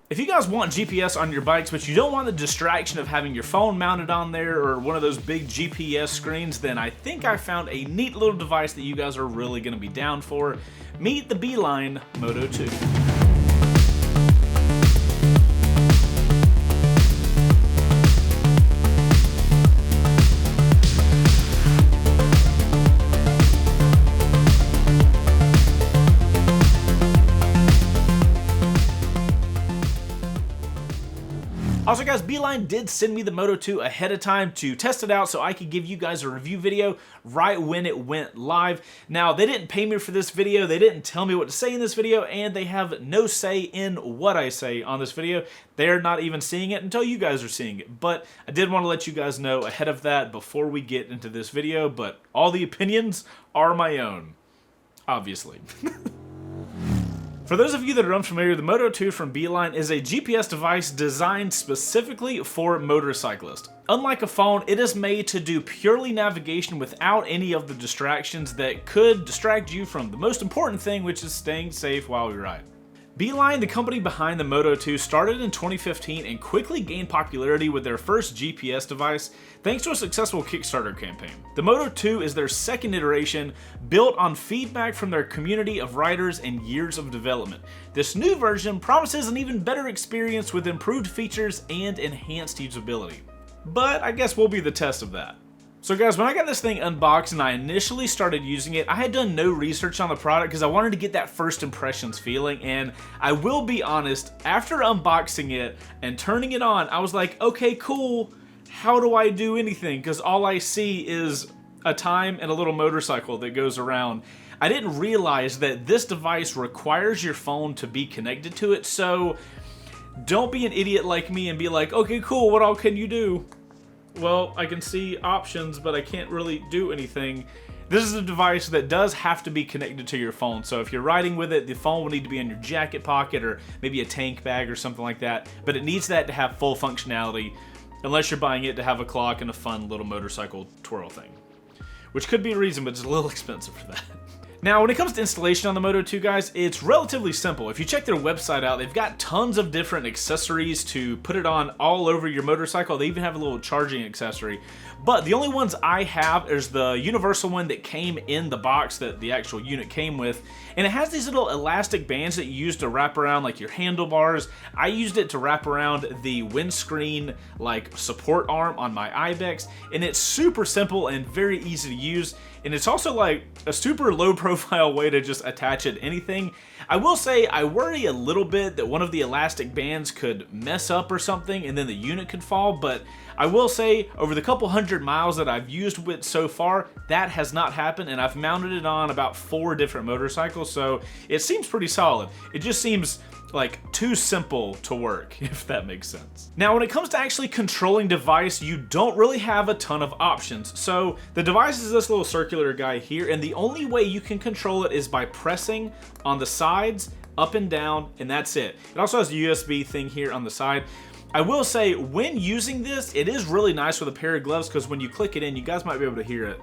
If you guys want GPS on your bikes, but you don't want the distraction of having your phone mounted on there or one of those big GPS screens, then I think I found a neat little device that you guys are really going to be down for. Meet the Beeline Moto2. Also guys, Beeline did send me the Moto2 ahead of time to test it out so I could give you guys a review video right when it went live. Now, they didn't pay me for this video, they didn't tell me what to say in this video, and they have no say in what I say on this video. They're not even seeing it until you guys are seeing it. But I did want to let you guys know ahead of that before we get into this video, but all the opinions are my own, obviously. For those of you that are unfamiliar, the Moto2 from Beeline is a GPS device designed specifically for motorcyclists. Unlike a phone, it is made to do purely navigation without any of the distractions that could distract you from the most important thing, which is staying safe while we ride. Beeline, the company behind the Moto2, started in 2015 and quickly gained popularity with their first GPS device thanks to a successful Kickstarter campaign. The Moto2 is their second iteration, built on feedback from their community of riders and years of development. This new version promises an even better experience with improved features and enhanced usability. But I guess we'll be the test of that. So guys, when I got this thing unboxed and I initially started using it, I had done no research on the product because I wanted to get that first impressions feeling, and I will be honest, after unboxing it and turning it on, I was like, okay, cool, how do I do anything? Because all I see is a time and a little motorcycle that goes around. I didn't realize that this device requires your phone to be connected to it, so don't be an idiot like me and be like, okay, cool, what all can you do? Well, I can see options, but I can't really do anything. This is a device that does have to be connected to your phone, so if you're riding with it, the phone will need to be in your jacket pocket or maybe a tank bag or something like that, but it needs that to have full functionality, unless you're buying it to have a clock and a fun little motorcycle twirl thing. Which could be a reason, but it's a little expensive for that. Now, when it comes to installation on the Moto2, guys, it's relatively simple. If you check their website out, they've got tons of different accessories to put it on all over your motorcycle. They even have a little charging accessory. But the only ones I have is the universal one that came in the box that the actual unit came with. And it has these little elastic bands that you use to wrap around like your handlebars. I used it to wrap around the windscreen like support arm on my Ibex. And it's super simple and very easy to use. And it's also like a super low profile way to just attach it to anything. I will say I worry a little bit that one of the elastic bands could mess up or something and then the unit could fall, but I will say over the couple hundred miles that I've used it so far, that has not happened, and I've mounted it on about 4 different motorcycles, so it seems pretty solid. It just seems like too simple to work, if that makes sense. Now, when it comes to actually controlling device, you don't really have a ton of options. So the device is this little circular guy here, and the only way you can control it is by pressing on the sides, up and down, and that's it. It also has a USB thing here on the side. I will say, when using this, it is really nice with a pair of gloves because when you click it in, you guys might be able to hear it.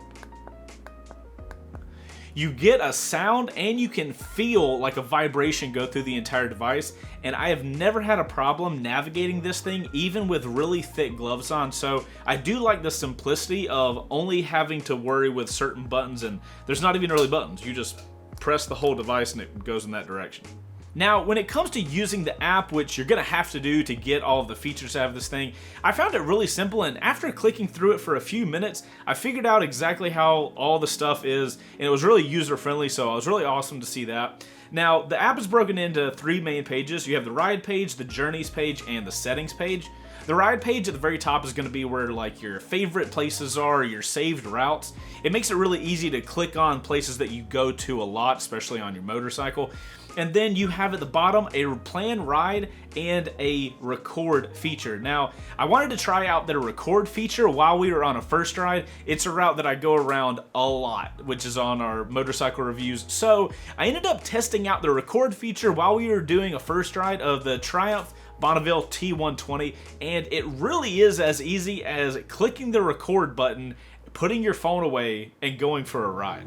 You get a sound and you can feel like a vibration go through the entire device, and I have never had a problem navigating this thing even with really thick gloves on. So I do like the simplicity of only having to worry with certain buttons, and there's not even really buttons. You just press the whole device and it goes in that direction. Now, when it comes to using the app, which you're gonna have to do to get all of the features out of this thing, I found it really simple, and after clicking through it for a few minutes, I figured out exactly how all the stuff is, and it was really user-friendly, so it was really awesome to see that. Now, the app is broken into 3 main pages. You have the ride page, the journeys page, and the settings page. The ride page at the very top is going to be where like your favorite places are, your saved routes. It makes it really easy to click on places that you go to a lot, especially on your motorcycle. And then you have at the bottom a plan ride and a record feature. Now, I wanted to try out the record feature while we were on a first ride. It's a route that I go around a lot, which is on our motorcycle reviews. So I ended up testing out the record feature while we were doing a first ride of the Triumph Bonneville T120, and it really is as easy as clicking the record button, putting your phone away, and going for a ride.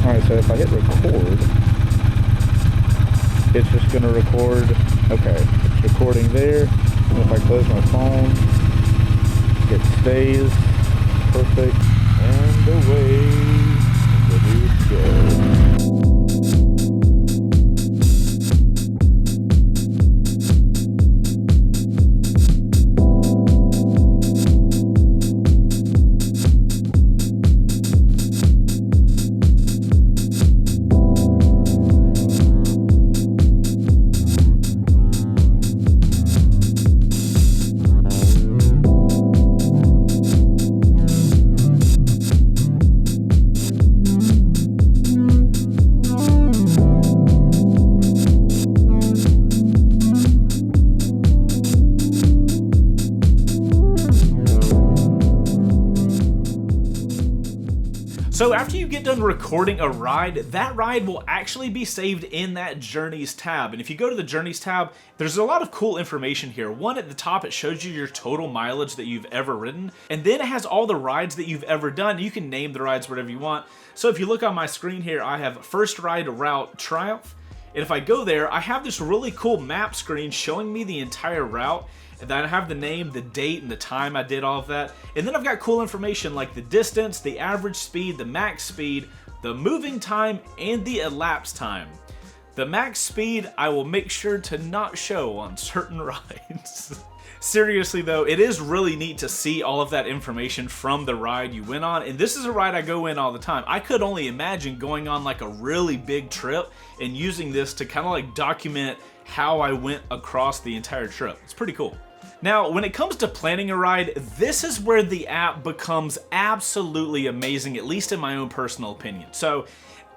Alright, so if I hit record, it's just going to record Okay, it's recording there. And if I close my phone, it stays perfect, and away the dudes go. So after you get done recording a ride, that ride will actually be saved in that Journeys tab. And if you go to the Journeys tab, there's a lot of cool information here. One, at the top, it shows you your total mileage that you've ever ridden. And then it has all the rides that you've ever done. You can name the rides whatever you want. So if you look on my screen here, I have first ride route Triumph. And if I go there, I have this really cool map screen showing me the entire route. And then I have the name, the date, and the time I did all of that. And then I've got cool information like the distance, the average speed, the max speed, the moving time, and the elapsed time. The max speed I will make sure to not show on certain rides. Seriously though, it is really neat to see all of that information from the ride you went on, and this is a ride I go in all the time. I could only imagine going on like a really big trip and using this to kind of like document how I went across the entire trip. It's pretty cool. Now, when it comes to planning a ride, this is where the app becomes absolutely amazing, at least in my own personal opinion. So,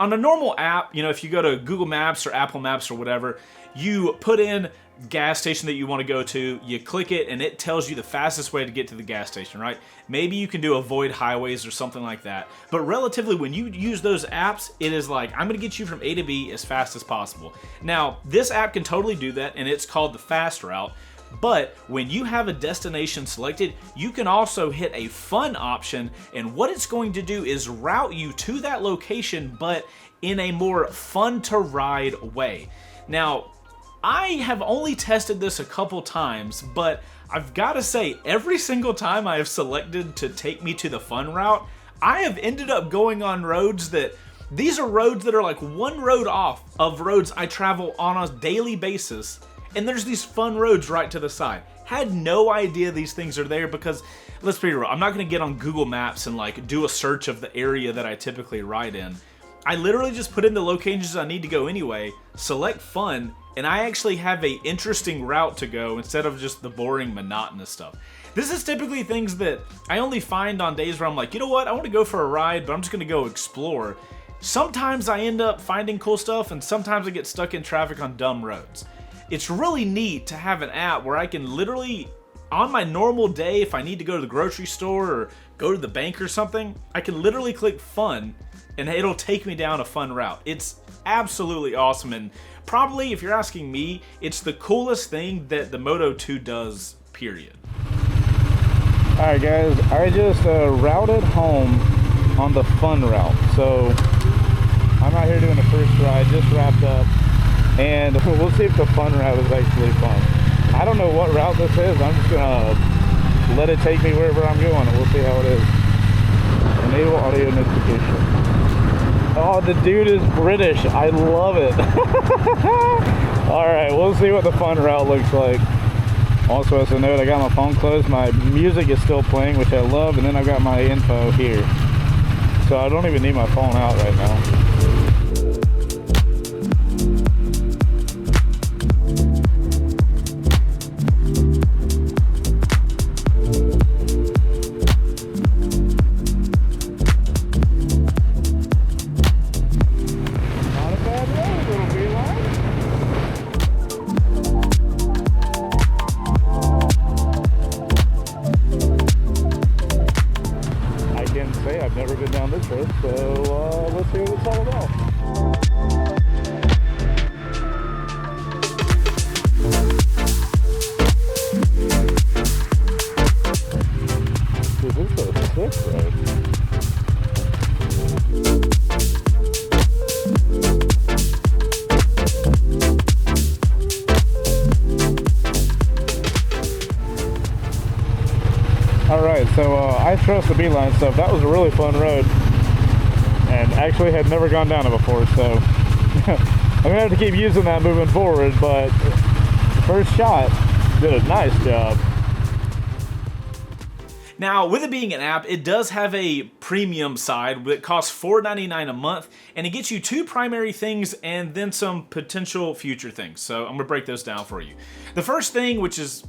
on a normal app, you know, if you go to Google Maps or Apple Maps or whatever, you put in gas station that you want to go to, you click it, and it tells you the fastest way to get to the gas station, right? Maybe you can do avoid highways or something like that. But relatively, when you use those apps, it is like, I'm going to get you from A to B as fast as possible. Now, this app can totally do that, and it's called the fast route. But when you have a destination selected, you can also hit a fun option, and what it's going to do is route you to that location, but in a more fun to ride way. Now, I have only tested this a couple times, but I've got to say, every single time I have selected to take me to the fun route, I have ended up going on roads that, these are roads that are like one road off of roads I travel on a daily basis. And there's these fun roads right to the side. Had no idea these things are there because, let's be real, I'm not going to get on Google Maps and like do a search of the area that I typically ride in. I literally just put in the locations I need to go anyway, select fun, and I actually have a interesting route to go instead of just the boring, monotonous stuff. This is typically things that I only find on days where I'm like, you know what, I want to go for a ride, but I'm just going to go explore. Sometimes I end up finding cool stuff, and sometimes I get stuck in traffic on dumb roads. It's really neat to have an app where I can literally, on my normal day, if I need to go to the grocery store or go to the bank or something, I can literally click fun and it'll take me down a fun route. It's absolutely awesome, and probably, if you're asking me, it's the coolest thing that the Moto2 does, period. Alright guys, I just routed home on the fun route. So I'm out here doing the first ride, just wrapped up. And we'll see if the fun route is actually fun. I don't know what route this is. I'm just gonna let it take me wherever I'm going, and we'll see how it is. Enable audio notification. Oh, the dude is British. I love it. Alright, we'll see what the fun route looks like. Also, as a note, I got my phone closed. My music is still playing, which I love, and then I've got my info here. So I don't even need my phone out right now. I've never been down this road, so let's see what it's all about. So I trust the Beeline stuff. That was a really fun road, and actually had never gone down it before, so I'm gonna have to keep using that moving forward, but the first shot did a nice job. Now, with it being an app, it does have a premium side that costs $4.99 a month, and it gets you two primary things and then some potential future things. So I'm gonna break those down for you. The first thing, which is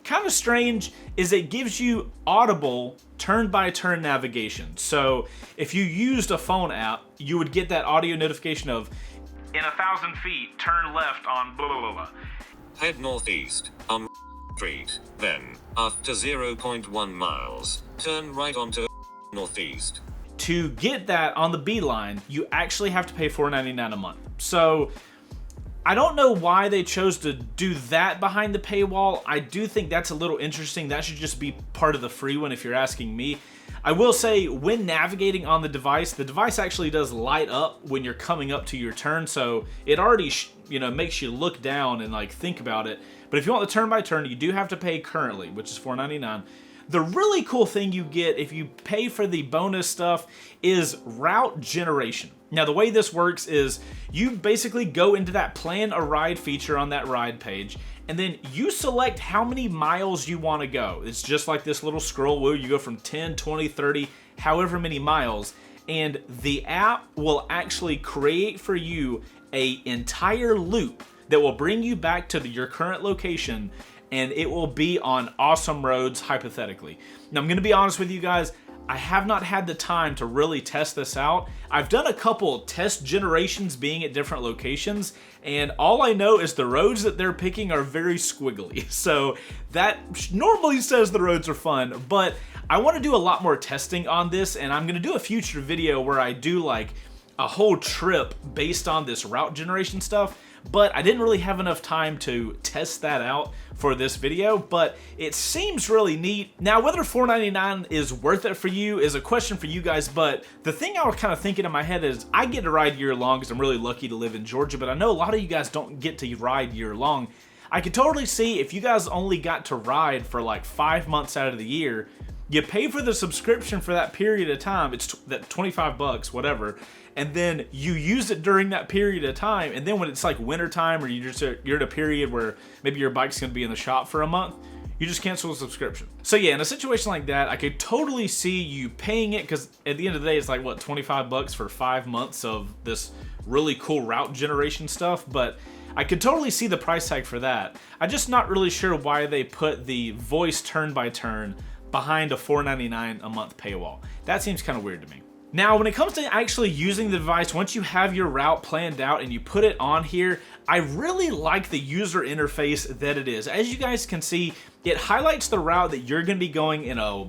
kind of strange, is it gives you audible turn-by-turn navigation. So if you used a phone app, you would get that audio notification of, in 1,000 feet, turn left on blah, blah, blah, blah. Head northeast on street, then, after 0.1 miles, turn right onto northeast. To get that on the Beeline, you actually have to pay $4.99 a month. So I don't know why they chose to do that behind the paywall. I do think that's a little interesting. That should just be part of the free one if you're asking me. I will say, when navigating on the device actually does light up when you're coming up to your turn, so it already makes you look down and like think about it. But if you want the turn by turn, you do have to pay currently, which is $4.99. The really cool thing you get if you pay for the bonus stuff is route generation. Now, the way this works is you basically go into that plan a ride feature on that ride page, and then you select how many miles you want to go. It's just like this little scroll wheel. You go from 10, 20, 30, however many miles, and the app will actually create for you an entire loop that will bring you back to your current location, and it will be on awesome roads, hypothetically. Now, I'm going to be honest with you guys. I have not had the time to really test this out. I've done a couple test generations being at different locations, and all I know is the roads that they're picking are very squiggly. So that normally says the roads are fun, but I want to do a lot more testing on this, and I'm going to do a future video where I do like a whole trip based on this route generation stuff. But I didn't really have enough time to test that out for this video, but it seems really neat. Now, whether $4.99 is worth it for you is a question for you guys, but the thing I was kind of thinking in my head is I get to ride year-long because I'm really lucky to live in Georgia, but I know a lot of you guys don't get to ride year-long. I could totally see if you guys only got to ride for like 5 months out of the year, you pay for the subscription for that period of time, it's that 25 bucks, whatever, and then you use it during that period of time, and then when it's like winter time or you're in a period where maybe your bike's gonna be in the shop for a month, you just cancel the subscription. So yeah, in a situation like that, I could totally see you paying it, because at the end of the day, it's like, what, 25 bucks for 5 months of this really cool route generation stuff, but I could totally see the price tag for that. I'm just not really sure why they put the voice turn-by-turn behind a $4.99 a month paywall. That seems kind of weird to me. Now, when it comes to actually using the device, once you have your route planned out and you put it on here, I really like the user interface that it is. As you guys can see, it highlights the route that you're going to be going in a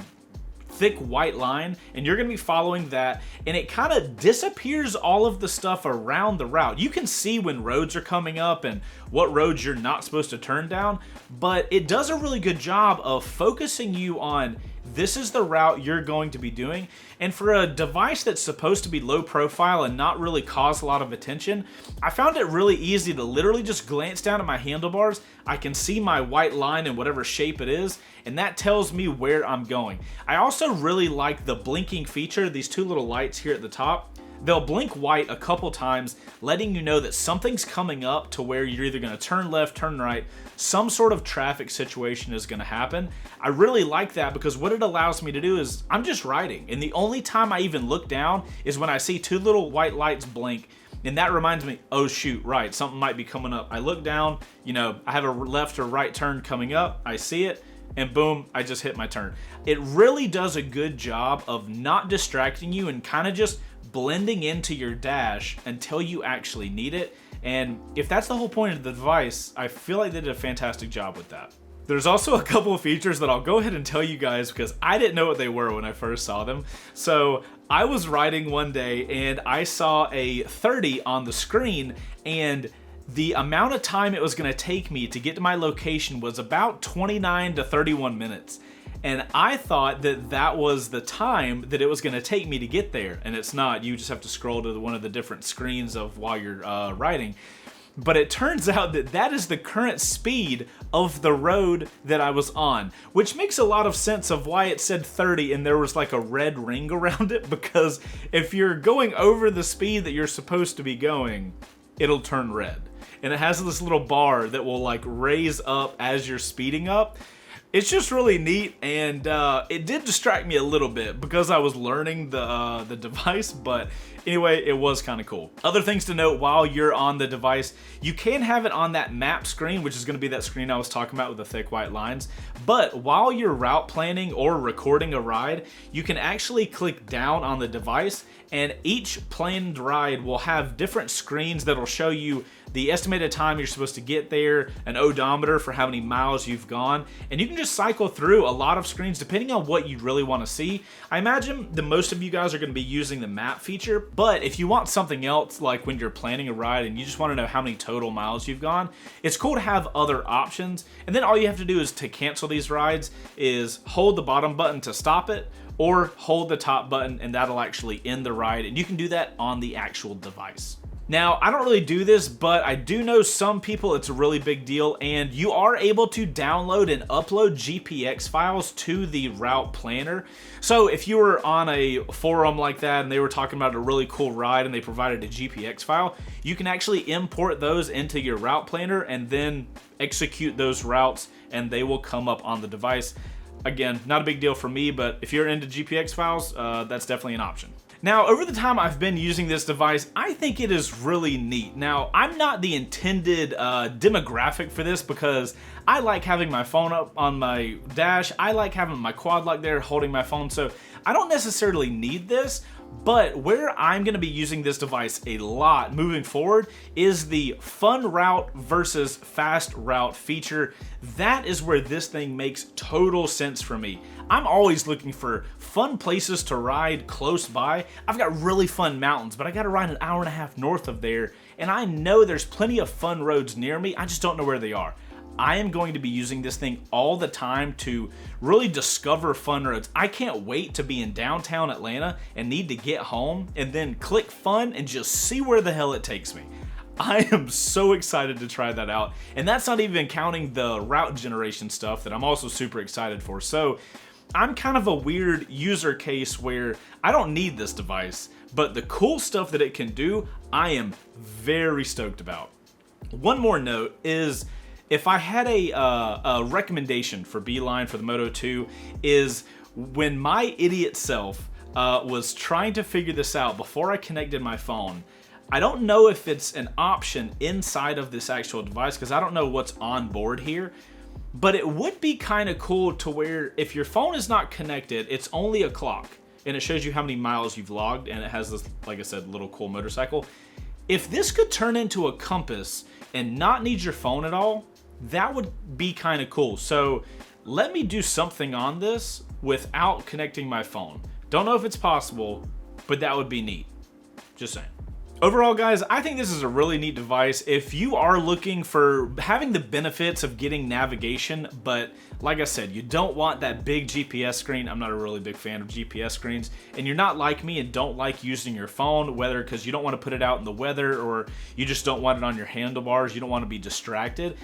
thick white line, and you're going to be following that, and it kind of disappears all of the stuff around the route. You can see when roads are coming up and what roads you're not supposed to turn down, but it does a really good job of focusing you on this is the route you're going to be doing. And for a device that's supposed to be low profile and not really cause a lot of attention, I found it really easy to literally just glance down at my handlebars. I can see my white line in whatever shape it is, and that tells me where I'm going. I also really like the blinking feature, these two little lights here at the top. They'll blink white a couple times, letting you know that something's coming up to where you're either going to turn left, turn right, some sort of traffic situation is going to happen. I really like that because what it allows me to do is I'm just riding, and the only time I even look down is when I see two little white lights blink, and that reminds me, oh shoot, right, something might be coming up. I look down, you know, I have a left or right turn coming up, I see it, and boom, I just hit my turn. It really does a good job of not distracting you and kind of just blending into your dash until you actually need it. And if that's the whole point of the device, I feel like they did a fantastic job with that. There's also a couple of features that I'll go ahead and tell you guys because I didn't know what they were when I first saw them. So I was riding one day and I saw a 30 on the screen, and the amount of time it was going to take me to get to my location was about 29 to 31 minutes. And I thought that that was the time that it was going to take me to get there. And it's not. You just have to scroll to one of the different screens of while you're riding. but it turns out that that is the current speed of the road that I was on, which makes a lot of sense of why it said 30 and there was like a red ring around it, because if you're going over the speed that you're supposed to be going, it'll turn red. And it has this little bar that will like raise up as you're speeding up. It's just really neat, and it did distract me a little bit because I was learning the device, but anyway, it was kind of cool. Other things to note while you're on the device, you can have it on that map screen, which is going to be that screen I was talking about with the thick white lines, but while you're route planning or recording a ride, you can actually click down on the device, and each planned ride will have different screens that'll show you the estimated time you're supposed to get there, an odometer for how many miles you've gone, and you can just cycle through a lot of screens depending on what you really want to see. I imagine the most of you guys are going to be using the map feature, but if you want something else, like when you're planning a ride and you just want to know how many total miles you've gone, it's cool to have other options. And then all you have to do is to cancel these rides is hold the bottom button to stop it, or hold the top button and that'll actually end the ride, and you can do that on the actual device. Now, I don't really do this, but I do know some people it's a really big deal, and you are able to download and upload GPX files to the route planner. So if you were on a forum like that and they were talking about a really cool ride and they provided a GPX file, you can actually import those into your route planner and then execute those routes and they will come up on the device. Again, not a big deal for me, but if you're into GPX files, that's definitely an option. Now, over the time I've been using this device, I think it is really neat. Now, I'm not the intended demographic for this because I like having my phone up on my dash. I like having my quad lock there holding my phone, so I don't necessarily need this. But where I'm going to be using this device a lot moving forward is the fun route versus fast route feature. That is where this thing makes total sense for me. I'm always looking for fun places to ride close by. I've got really fun mountains, but I got to ride an hour and a half north of there, and I know there's plenty of fun roads near me. I just don't know where they are. I am going to be using this thing all the time to really discover fun roads. I can't wait to be in downtown Atlanta and need to get home and then click fun and just see where the hell it takes me. I am so excited to try that out. And that's not even counting the route generation stuff that I'm also super excited for. So I'm kind of a weird user case where I don't need this device, but the cool stuff that it can do, I am very stoked about. One more note is, if I had a recommendation for Beeline for the Moto2, is when my idiot self was trying to figure this out before I connected my phone, I don't know if it's an option inside of this actual device because I don't know what's on board here, but it would be kind of cool to where if your phone is not connected, it's only a clock and it shows you how many miles you've logged, and it has this, like I said, little cool motorcycle. If this could turn into a compass and not need your phone at all, that would be kind of cool. So let me do something on this without connecting my phone. Don't know if it's possible, but that would be neat. Just saying. Overall, guys, I think this is a really neat device. If you are looking for having the benefits of getting navigation, but like I said, you don't want that big GPS screen. I'm not a really big fan of GPS screens, and you're not like me and don't like using your phone, whether because you don't want to put it out in the weather or you just don't want it on your handlebars, you don't want to be distracted.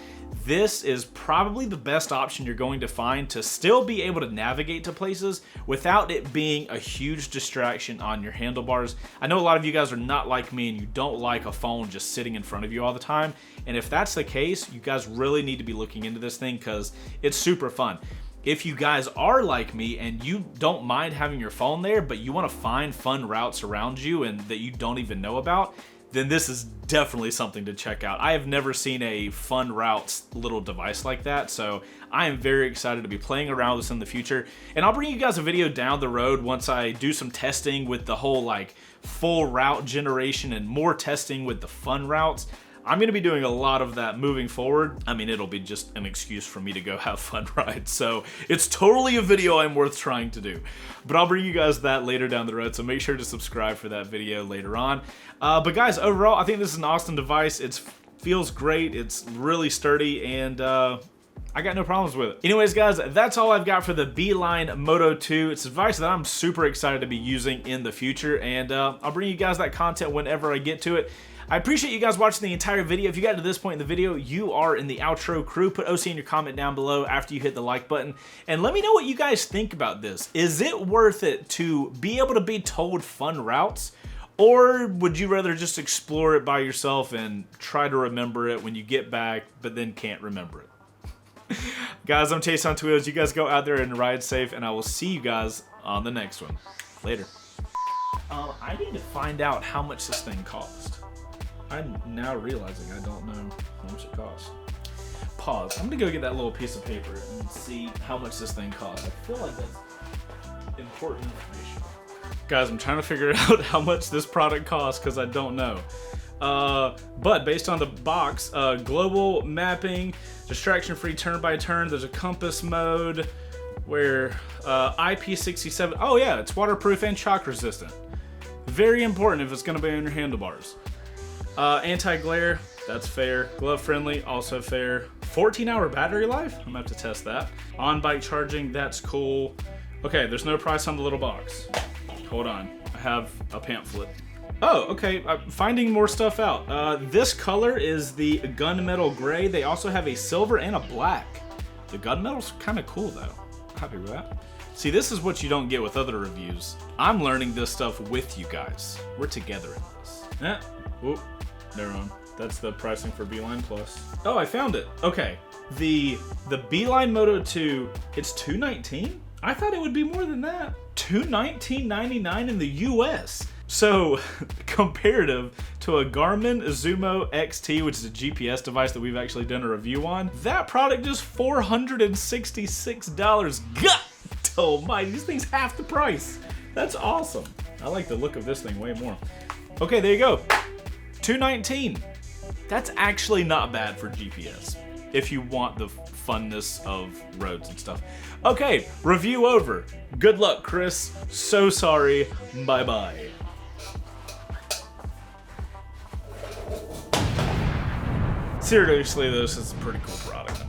This is probably the best option you're going to find to still be able to navigate to places without it being a huge distraction on your handlebars. I know a lot of you guys are not like me and you don't like a phone just sitting in front of you all the time. And if that's the case, you guys really need to be looking into this thing because it's super fun. If you guys are like me and you don't mind having your phone there, but you want to find fun routes around you and that you don't even know about, then this is definitely something to check out. I have never seen a fun routes little device like that, so I am very excited to be playing around with this in the future. And I'll bring you guys a video down the road once I do some testing with the whole like full route generation and more testing with the fun routes. I'm going to be doing a lot of that moving forward. I mean, it'll be just an excuse for me to go have fun rides. So it's totally a video I'm worth trying to do. But I'll bring you guys that later down the road. So make sure to subscribe for that video later on. But guys, overall, I think this is an awesome device. It feels great. It's really sturdy, and I got no problems with it. Anyways, guys, that's all I've got for the Beeline Moto2. It's a device that I'm super excited to be using in the future, and I'll bring you guys that content whenever I get to it. I appreciate you guys watching the entire video. If you got to this point in the video, you are in the outro crew. Put OC in your comment down below after you hit the like button. And let me know what you guys think about this. Is it worth it to be able to be told fun routes? Or would you rather just explore it by yourself and try to remember it when you get back, but then can't remember it? Guys, I'm Chaseontwowheels. You guys go out there and ride safe, and I will see you guys on the next one. Later. I need to find out how much this thing cost. I'm now realizing I don't know how much it costs. Pause. I'm gonna go get that little piece of paper and see how much this thing costs. I feel like that's important information. Guys, I'm trying to figure out how much this product costs because I don't know. But based on the box, global mapping, distraction-free turn-by-turn, there's a compass mode where IP67, oh yeah, it's waterproof and shock resistant. Very important if it's gonna be on your handlebars. Anti-glare, that's fair. Glove friendly, also fair. 14-hour battery life, I'm gonna have to test that. On-bike charging, that's cool. Okay, there's no price on the little box. Hold on, I have a pamphlet. Oh, okay, I'm finding more stuff out. This color is the gunmetal gray. They also have a silver and a black. The gunmetal's kind of cool though. Happy with that. See, this is what you don't get with other reviews. I'm learning this stuff with you guys. We're together in this. Whoop, never mind. That's the pricing for Beeline Plus. Oh, I found it. Okay, the Beeline Moto2, it's $219? I thought it would be more than that. $219.99 in the US. So, comparative to a Garmin Zumo XT, which is a GPS device that we've actually done a review on, that product is $466. God almighty, this thing's half the price. That's awesome. I like the look of this thing way more. Okay, there you go. $219. That's actually not bad for GPS, if you want the funness of roads and stuff. Okay, review over. Good luck, Chris. So sorry. Bye-bye. Seriously, this is a pretty cool product.